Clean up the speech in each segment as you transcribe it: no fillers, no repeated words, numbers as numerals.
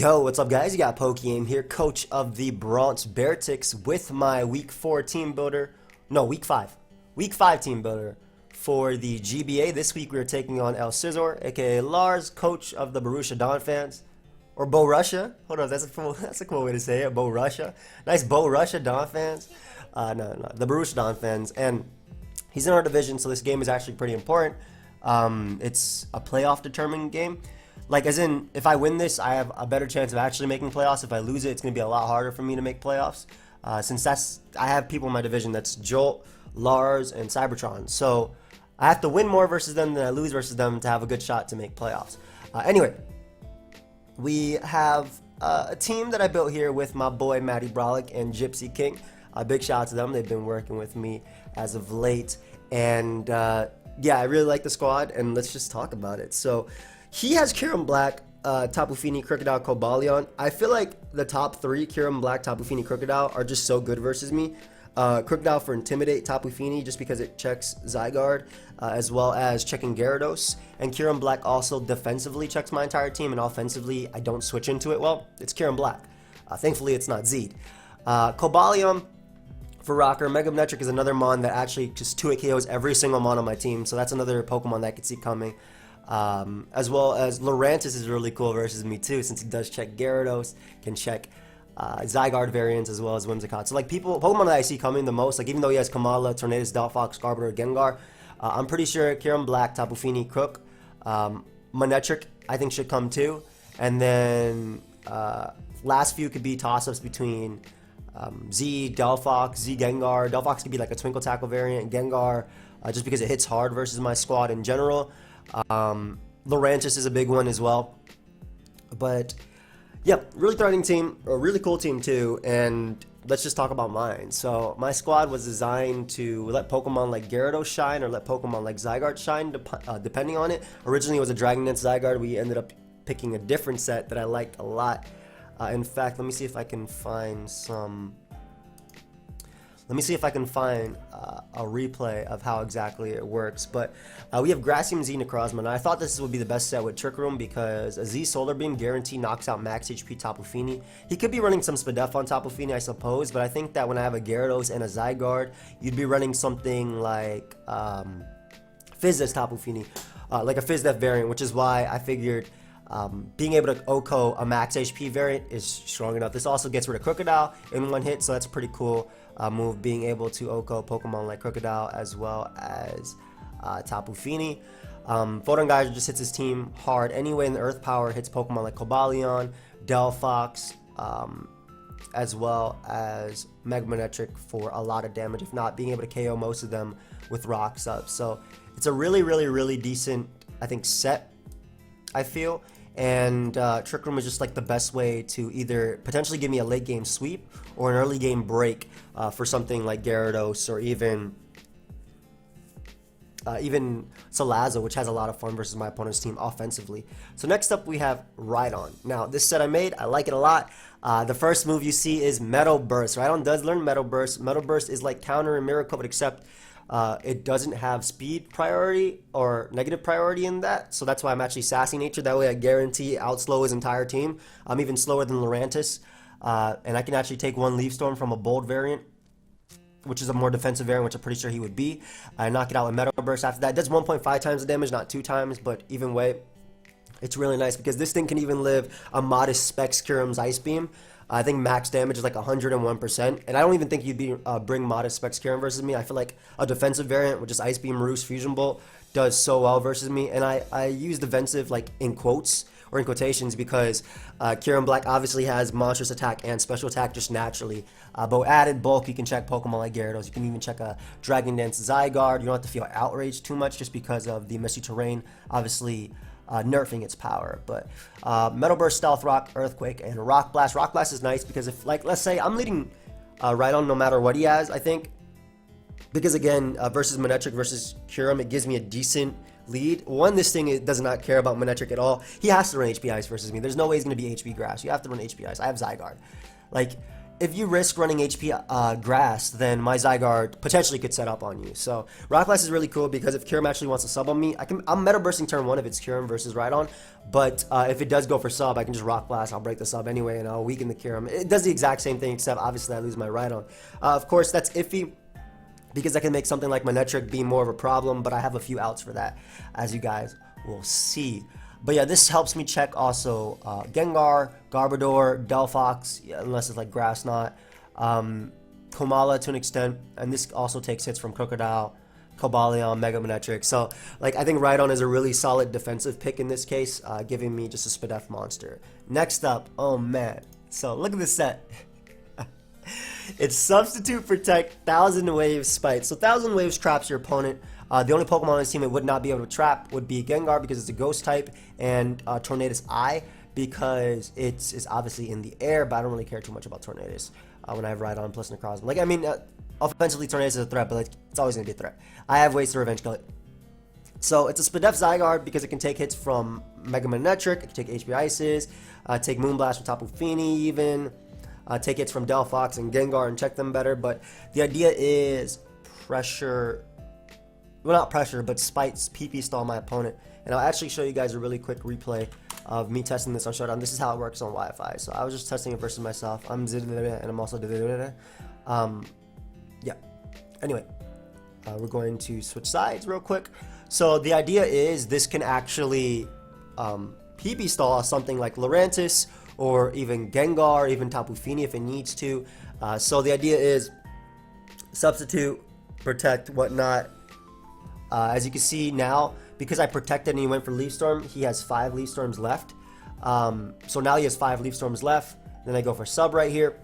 Yo, what's up guys? You got pokeaim here, coach of the Bronx Beartics with my week 4 team builder. No, week 5. Week 5 team builder for the GBA. This week we are taking on Scizor, aka Lars, coach of the Borussia Donphans. Or Borussia. Hold on, that's a cool way to say it. Borussia. Nice Borussia Donphans. No, the Borussia Donphans. And he's in our division, so this game is actually pretty important. It's a playoff determining game. Like, as in, if I win this, I have a better chance of actually making playoffs. If I lose it, it's going to be a lot harder for me to make playoffs. Since I have people in my division that's Jolt, Lars, and Cybertron. So I have to win more versus them than I lose versus them to have a good shot to make playoffs. Anyway, we have a team that I built here with my boy Matty Brolic and Gypsy King. Big shout out to them. They've been working with me as of late. And yeah, I really like the squad, and let's just talk about it. So he has Kyurem Black, Tapu Fini, Crocodile, Cobalion. I feel like the top 3, Kyurem Black, Tapu Fini, Crocodile, are just so good versus me. Crocodile for Intimidate, Tapu Fini, just because it checks Zygarde, as well as checking Gyarados. And Kyurem Black also defensively checks my entire team, and offensively, I don't switch into it well. It's Kyurem Black. Thankfully, it's not Zed. Cobalion for Rocker. Mega Manectric is another mon that actually just 2-hit KOs every single mon on my team, so that's another Pokemon that I could see coming. As well as Lurantis is really cool versus me too, since he does check Gyarados, can check Zygarde variants as well as Whimsicott. So like Pokemon that I see coming the most, like even though he has Kamala, Tornadus, Delphox, Garbodor, Gengar, I'm pretty sure Kyurem Black, Tapu Fini, Crook, Manectric I think should come too. And then last few could be toss-ups between Z, Delphox, Z, Gengar. Delphox could be like a Twinkle Tackle variant, Gengar, just because it hits hard versus my squad in general. Lurantis is a big one as well. But yeah, really thriving team, a really cool team too. And let's just talk about mine. So my squad was designed to let Pokemon like Gyarados shine or let Pokemon like Zygarde shine, depending on it. Originally it was a Dragon Dance Zygarde. We ended up picking a different set that I liked a lot. In fact, let me see if I can find some. Let me see if I can find a replay of how exactly it works. But we have Grassium, Z, Necrozma, and I thought this would be the best set with Trick Room because a Z Solar Beam guarantee knocks out max HP Tapu Fini. He could be running some Spadef on Tapu Fini, I suppose, but I think that when I have a Gyarados and a Zygarde, you'd be running something like Fizzes Tapu Fini, like a Fizdef variant, which is why I figured being able to OHKO a max HP variant is strong enough. This also gets rid of Crocodile in one hit, so that's pretty cool move, being able to OHKO Pokemon like Crocodile as well as Tapu Fini. Photon Geyser just hits his team hard anyway, and the Earth Power hits Pokemon like Cobalion, Delphox, as well as Mega Manectric for a lot of damage, if not being able to KO most of them with Rocks up. So it's a really decent, I think, set, I feel. And Trick Room is just like the best way to either potentially give me a late game sweep or an early game break for something like Gyarados or even Salazzle, which has a lot of fun versus my opponent's team offensively. So next up we have Rhydon. Now this set I made, I like it a lot. The first move you see is Metal Burst. Rhydon does learn Metal Burst. Metal Burst is like counter and Miracle, but except it doesn't have speed priority or negative priority in that, so that's why I'm actually Sassy Nature. That way I guarantee outslow his entire team. I'm even slower than Lurantis, and I can actually take one Leaf Storm from a Bold variant, which is a more defensive variant, which I'm pretty sure he would be. I knock it out with Metal Burst after that. It does 1.5 times the damage, not 2 times, but even way, it's really nice because this thing can even live a modest Specs Kyurem's Ice Beam. I think max damage is like 101%, and I don't even think you'd bring modest Specs Kyurem versus me. I feel like a defensive variant with just Ice Beam, Roost, Fusion Bolt does so well versus me, and I use defensive like in quotes or in quotations because Kyurem Black obviously has monstrous attack and special attack just naturally, but added bulk you can check Pokemon like Gyarados. You can even check a Dragon Dance Zygarde. You don't have to feel outraged too much just because of the Misty Terrain obviously nerfing its power. But Metal Burst, Stealth Rock, Earthquake, and Rock Blast. Rock Blast is nice because if, like, let's say I'm leading Rhydon no matter what he has, I think, because again, versus Manectric versus Kyurem, it gives me a decent lead. One, this thing does not care about Manectric at all. He has to run HP Ice versus me. There's no way he's going to be HP Grass. You have to run HP Ice. I have Zygarde. Like, if you risk running HP grass, then my Zygarde potentially could set up on you. So Rock Blast is really cool because if Kyurem actually wants to sub on me, I'm Meta Bursting turn 1 if it's Kyurem versus Rhydon. But if it does go for sub, I can just Rock Blast, I'll break the sub anyway, and I'll weaken the Kyurem. It does the exact same thing, except obviously I lose my Rhydon. Of course, that's iffy, because I can make something like Manectric be more of a problem, but I have a few outs for that, as you guys will see. But yeah, this helps me check also Gengar, Garbodor, Delphox, yeah, unless it's like Grass Knot, Komala to an extent, and this also takes hits from Crocodile, Cobalion, Mega Manectric. So like I think Rhydon is a really solid defensive pick in this case, giving me just a Spadef monster. Next up, oh man, so look at this set. It's Substitute, Protect, 1000 Waves, Spite. So 1000 Waves traps your opponent. The only Pokemon on this team it would not be able to trap would be Gengar because it's a Ghost type, and Tornadus Eye because it's obviously in the air, but I don't really care too much about Tornadus when I have Rhydon plus Necrozma. Like, I mean, offensively Tornadus is a threat, but like, it's always going to be a threat. I have ways to revenge kill it. So it's a Spadef Zygarde because it can take hits from Mega Manectric, it can take HP Ices, take Moonblast from Tapu Fini even, take hits from Delphox and Gengar and check them better. But the idea is pressure, well not pressure, but Spite's PP stall my opponent. And I'll actually show you guys a really quick replay of me testing this on Showdown. This is how it works on Wi-Fi. So I was just testing it versus myself. I'm and I'm also yeah. Anyway, we're going to switch sides real quick. So the idea is this can actually PP stall something like Lurantis or even Gengar, even Tapu Fini if it needs to. So the idea is Substitute, Protect, whatnot. As you can see now, because I protected and he went for Leaf Storm, he has 5 Leaf Storms left. So now he has 5 Leaf Storms left. Then I go for Sub right here.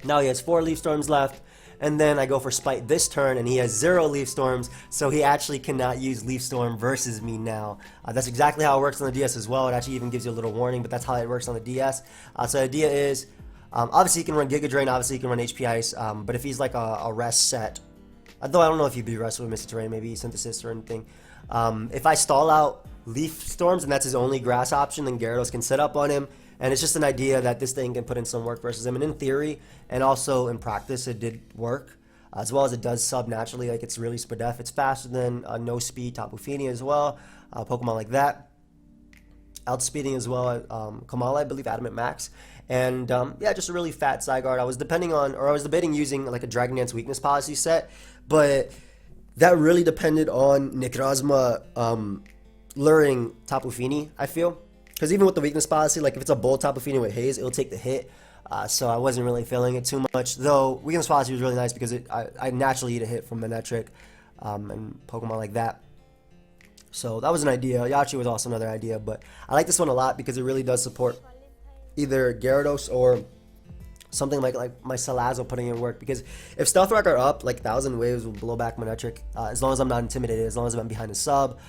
Now he has 4 Leaf Storms left. And then I go for Spite this turn, and he has 0 Leaf Storms, so he actually cannot use Leaf Storm versus me now. That's exactly how it works on the DS as well. It actually even gives you a little warning, but that's how it works on the DS. So the idea is, obviously he can run Giga Drain, obviously he can run HP Ice, but if he's like a rest set, though I don't know if he'd be rest with Mystic Terrain, maybe Synthesis or anything. If I stall out Leaf Storms, and that's his only grass option, then Gyarados can set up on him. And it's just an idea that this thing can put in some work versus him. And in theory, and also in practice, it did work. As well as it does sub naturally, like it's really Spadef. It's faster than No Speed Tapu Fini as well. Pokemon like that. Outspeeding as well. Komala, I believe, Adamant Max. And yeah, just a really fat Zygarde. I was debating using like a Dragon Dance weakness policy set. But that really depended on Necrozma luring Tapu Fini, I feel. Because even with the weakness policy, like if it's a Bold Tapu Fini with Haze, it'll take the hit. So I wasn't really feeling it too much. Though weakness policy was really nice because I naturally eat a hit from Manectric and Pokemon like that. So that was an idea. Yachi was also another idea. But I like this one a lot because it really does support either Gyarados or something like my Salazzle putting in work. Because if Stealth Rock are up, like 1000 Waves will blow back Manectric. As long as I'm not intimidated, as long as I'm behind a sub.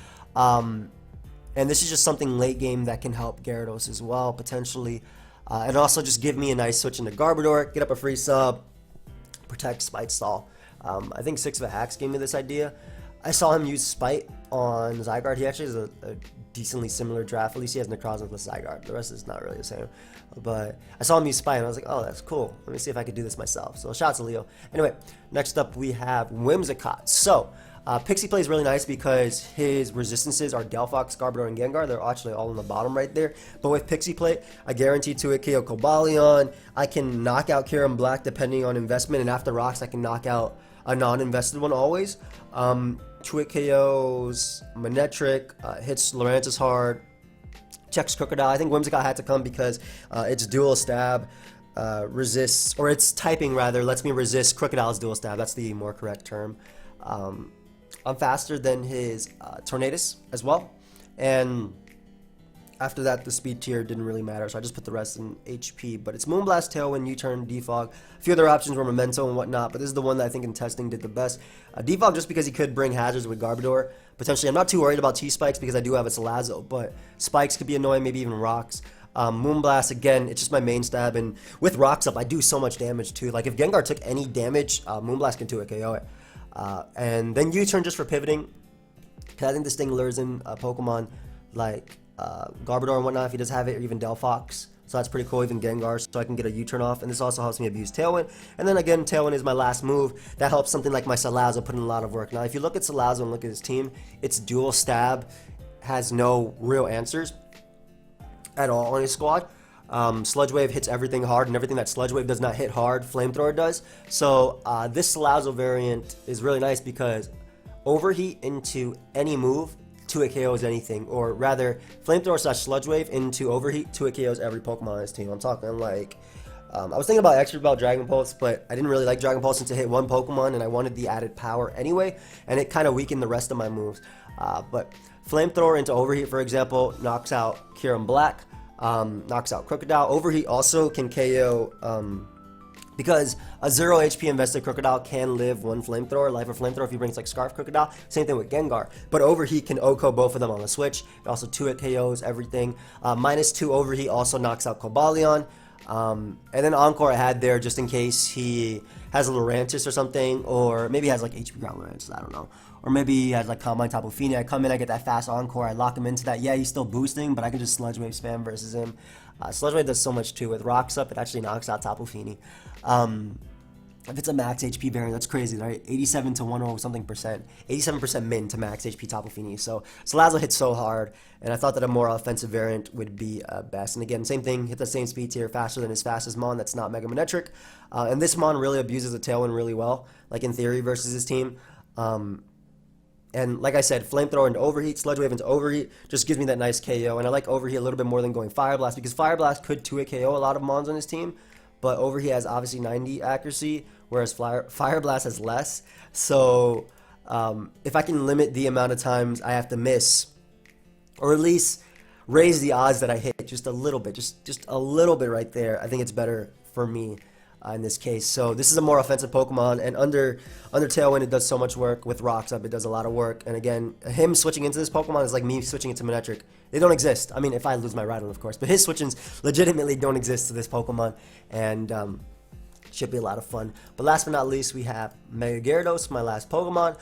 And this is just something late game that can help Gyarados as well, potentially. And also just give me a nice switch into Garbodor, get up a free sub, protect, Spite stall. I think 6 of a Hacks gave me this idea. I saw him use Spite on Zygarde. He actually has a decently similar draft. At least he has Necrozma plus Zygarde. The rest is not really the same. But I saw him use Spite and I was like, oh, that's cool. Let me see if I could do this myself. So shout out to Leo. Anyway, next up we have Whimsicott. So Pixie Play is really nice because his resistances are Delphox, Garbodor, and Gengar. They're actually all on the bottom right there. But with Pixie Play, I guarantee 2-hit KO Cobalion. I can knock out Kyurem Black depending on investment. And after rocks, I can knock out a non-invested one always. 2-hit KOs, Manectric, hits Lurantis hard, checks Crocodile. I think Whimsicott had to come because its dual stab resists, or its typing rather, lets me resist Crocodile's dual stab. That's the more correct term. I'm faster than his Tornadus as well, and after that the speed tier didn't really matter, so I just put the rest in HP. But it's Moonblast, Tailwind, U-turn, Defog. A few other options were Memento and whatnot, but this is the one that I think in testing did the best. Defog just because he could bring hazards with Garbodor. Potentially, I'm not too worried about T-Spikes because I do have a Salazzle, but Spikes could be annoying, maybe even Rocks. Moonblast, again, it's just my main stab, and with Rocks up, I do so much damage too. Like if Gengar took any damage, Moonblast can 2-hit KO it. And then U-turn just for pivoting, because I think this thing lures in Pokemon like Garbodor and whatnot if he does have it, or even Delphox. So that's pretty cool, even Gengar, so I can get a U-turn off, and this also helps me abuse Tailwind. And then again, Tailwind is my last move. That helps something like my Scizor put in a lot of work. Now, if you look at Scizor and look at his team, its dual stab has no real answers at all on his squad. Sludge Wave hits everything hard, and everything that Sludge Wave does not hit hard, Flamethrower does. So this Scizor variant is really nice because Overheat into any move, 2-hit KOs anything, or rather, Flamethrower / Sludge Wave into Overheat, 2-hit KOs every Pokemon on his team. I'm talking like, I was thinking about Extra Bell Dragon Pulse, but I didn't really like Dragon Pulse since it hit one Pokemon, and I wanted the added power anyway, and it kind of weakened the rest of my moves. But Flamethrower into Overheat, for example, knocks out Kyurem Black, knocks out Crocodile. Overheat also can KO, because a 0 HP invested Crocodile can live one Flamethrower, Life of Flamethrower if he brings like Scarf Crocodile. Same thing with Gengar. But Overheat can OHKO both of them on the switch. It also 2-hit KOs everything. -2 Overheat also knocks out Cobalion. And then Encore I had there just in case he has a Lurantis or something, or maybe he has like HP Ground Lurantis, I don't know. Or maybe he has like Combine Tapu Fini. I come in, I get that fast Encore, I lock him into that. Yeah, he's still boosting, but I can just Sludge Wave spam versus him. Sludge Wave does so much too. With Rocks up, it actually knocks out Tapu Fini. If it's a max HP variant, that's crazy, right? 87 to 10 something percent. 87% min to max HP Tapu Fini. So Scizor hits so hard, and I thought that a more offensive variant would be best. And again, same thing, hit the same speed tier faster than his fastest Mon that's not Mega Manetric. And this Mon really abuses the Tailwind really well, like in theory versus his team. And like I said, Flamethrower into Overheat, Sludge Wave into Overheat just gives me that nice KO. And I like Overheat a little bit more than going Fire Blast, because Fire Blast could 2-hit KO a lot of Mons on his team. But Overheat has obviously 90 accuracy, whereas Fire Blast has less. So if I can limit the amount of times I have to miss, or at least raise the odds that I hit just a little bit, just a little bit right there, I think it's better for me in this case. So this is a more offensive Pokemon, and under Tailwind it does so much work. With Rocks up, it does a lot of work. And again, him switching into this Pokemon is like me switching into Manetric. They don't exist. I mean, if I lose my Rhydon, of course, but his switchings legitimately don't exist to this Pokemon, and should be a lot of fun. But last but not least, we have Mega Gyarados, my last Pokemon.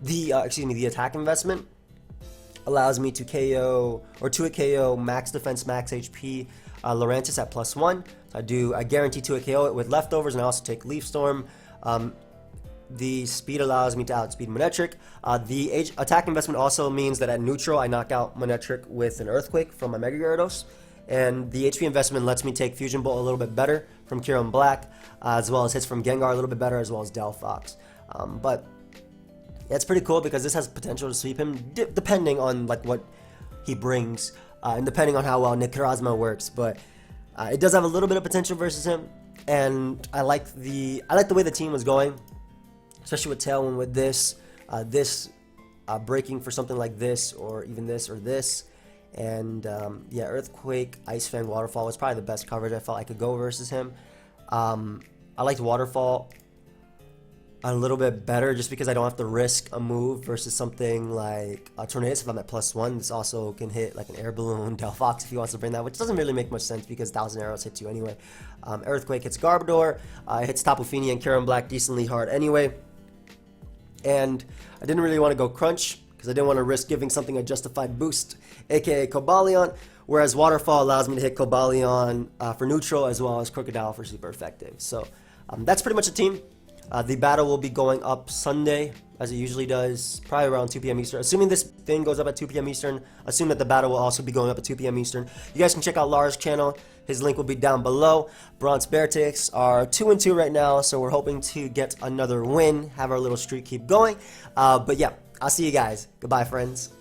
The attack investment allows me to KO or 2-hit KO max defense, max HP Lurantis at +1. So I guarantee 2-hit KO it with leftovers, and I also take Leaf Storm. The speed allows me to outspeed Manetric. The attack investment also means that at neutral I knock out Manetric with an Earthquake from my Mega Gyarados. And the HP investment lets me take Fusion Bolt a little bit better from Kyurem Black, as well as hits from Gengar a little bit better, as well as Delphox. But yeah, it's pretty cool because this has potential to sweep him, depending on like what he brings, and depending on how well Necrozma works. But it does have a little bit of potential versus him, and I like the way the team was going, especially with Tailwind with this breaking for something like this, or even this or this. And yeah, Earthquake, Ice Fang, Waterfall was probably the best coverage I felt I could go versus him. I liked Waterfall a little bit better just because I don't have to risk a move versus something like a Tornadus if I'm at +1. This also can hit like an Air Balloon, Delphox if he wants to bring that, which doesn't really make much sense because 1,000 arrows hit you anyway. Earthquake hits Garbodor, hits Tapu Fini and Kyurem Black decently hard anyway. And I didn't really want to go Crunch because I didn't want to risk giving something a justified boost, aka Cobalion, whereas Waterfall allows me to hit Cobalion for neutral as well as Crocodile for super effective. So that's pretty much the team. The battle will be going up Sunday, as it usually does, probably around 2 p.m. Eastern. Assuming this thing goes up at 2 p.m. Eastern, assume that the battle will also be going up at 2 p.m. Eastern. You guys can check out Lars' channel. His link will be down below. Bronx Beartics are 2-2 right now, so we're hoping to get another win, have our little streak keep going. But yeah, I'll see you guys. Goodbye, friends.